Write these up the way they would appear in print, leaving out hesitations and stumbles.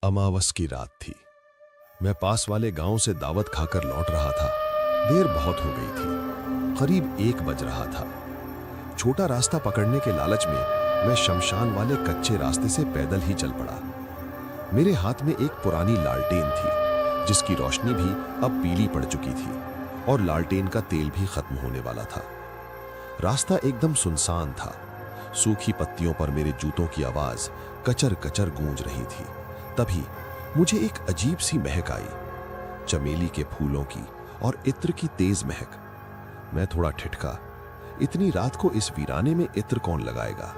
अमावस की रात थी। मैं पास वाले गांव से दावत खाकर लौट रहा था। देर बहुत हो गई थी, करीब 1 बज रहा था। छोटा रास्ता पकड़ने के लालच में मैं शमशान वाले कच्चे रास्ते से पैदल ही चल पड़ा। मेरे हाथ में एक पुरानी लालटेन थी, जिसकी रोशनी भी अब पीली पड़ चुकी थी और लालटेन का तेल भी खत्म होने वाला था। रास्ता एकदम सुनसान था। सूखी पत्तियों पर मेरे जूतों की आवाज कचर कचर गूंज रही थी। तभी मुझे एक अजीब सी महक आई, चमेली के फूलों की और इत्र की तेज महक। मैं थोड़ा ठिठका। इतनी रात को इस वीराने में इत्र कौन लगाएगा?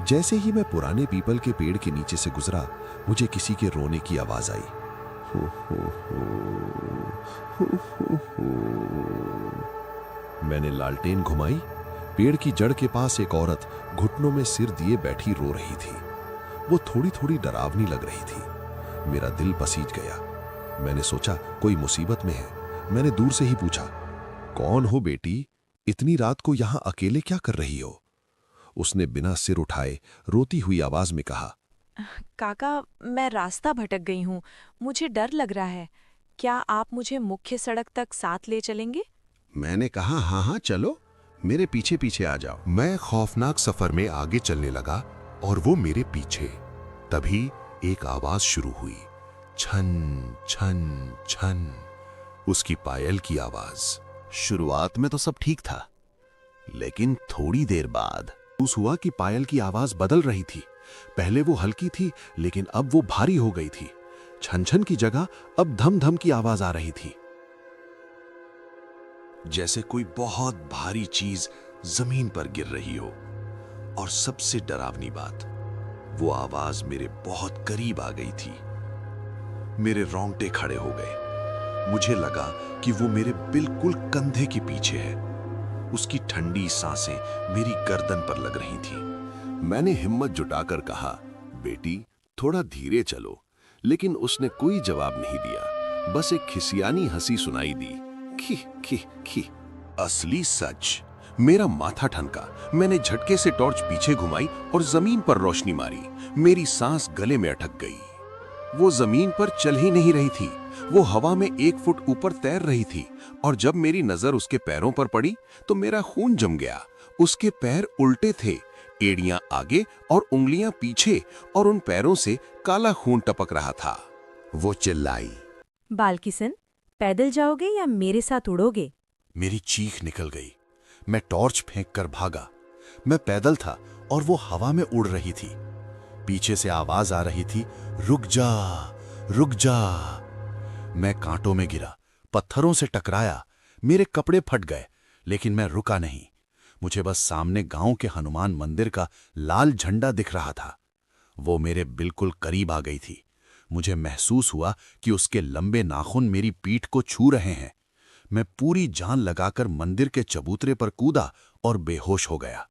जैसे ही मैं पुराने पीपल के पेड़ के नीचे से गुजरा, मुझे किसी के रोने की आवाज आई। हो हो हो, हो हो। मैंने लालटेन घुमाई। पेड़ की जड़ के पास एक औरत घुटनों में सिर दिए बैठी रो रही थी। वो थोड़ी थोड़ी डरावनी लग रही थी। मेरा दिल पसीज गया। मैंने सोचा कोई मुसीबत में है। मैंने दूर से ही पूछा, कौन हो बेटी? इतनी रात को यहां अकेले क्या कर रही हो? उसने बिना सिर उठाए रोती हुई आवाज में कहा, काका, मैं रास्ता भटक गई हूँ। मुझे डर लग रहा है। क्या आप मुझे मुख्य सड़क तक साथ ले चलेंगे? मैंने कहा, हाँ हाँ चलो, मेरे पीछे पीछे आ जाओ। मैं खौफनाक सफर में आगे चलने लगा और वो मेरे पीछे। तभी एक आवाज शुरू हुई, छन छन छन, उसकी पायल की आवाज। शुरुआत में तो सब ठीक था, लेकिन थोड़ी देर बाद महसूस हुआ कि पायल की आवाज बदल रही थी। पहले वो हल्की थी, लेकिन अब वो भारी हो गई थी। छन छन की जगह अब धम धम की आवाज आ रही थी, जैसे कोई बहुत भारी चीज जमीन पर गिर रही हो। और सबसे डरावनी बात, वो आवाज मेरे बहुत करीब आ गई थी। मेरे रोंगटे खड़े हो गए। मुझे लगा कि वो मेरे बिल्कुल कंधे के पीछे है। उसकी ठंडी सांसें मेरी गर्दन पर लग रही थी। मैंने हिम्मत जुटाकर कहा, बेटी थोड़ा धीरे चलो। लेकिन उसने कोई जवाब नहीं दिया, बस एक खिसियानी हंसी सुनाई दी, खी खी खी। असली सच, मेरा माथा ठनका। मैंने झटके से टॉर्च पीछे घुमाई और जमीन पर रोशनी मारी। मेरी सांस गले में अटक गई। वो जमीन पर चल ही नहीं रही थी, वो हवा में 1 फुट ऊपर तैर रही थी। और जब मेरी नजर उसके पैरों पर पड़ी तो मेरा खून जम गया। उसके पैर उल्टे थे, एड़ियां आगे और उंगलियां पीछे, और उन पैरों से काला खून टपक रहा था। वो चिल्लाई। बालकिशन, पैदल जाओगे या मेरे साथ उड़ोगे? मेरी चीख निकल गई। मैं टॉर्च फेंककर भागा। मैं पैदल था और वो हवा में उड़ रही थी। पीछे से आवाज आ रही थी, रुक जा, रुक जा। मैं कांटों में गिरा, पत्थरों से टकराया। मेरे कपड़े फट गए, लेकिन मैं रुका नहीं। मुझे बस सामने गांव के हनुमान मंदिर का लाल झंडा दिख रहा था। वो मेरे बिल्कुल करीब आ गई थी। मुझे महसूस हुआ कि उसके लंबे नाखून मेरी पीठ को छू रहे हैं। मैं पूरी जान लगाकर मंदिर के चबूतरे पर कूदा और बेहोश हो गया।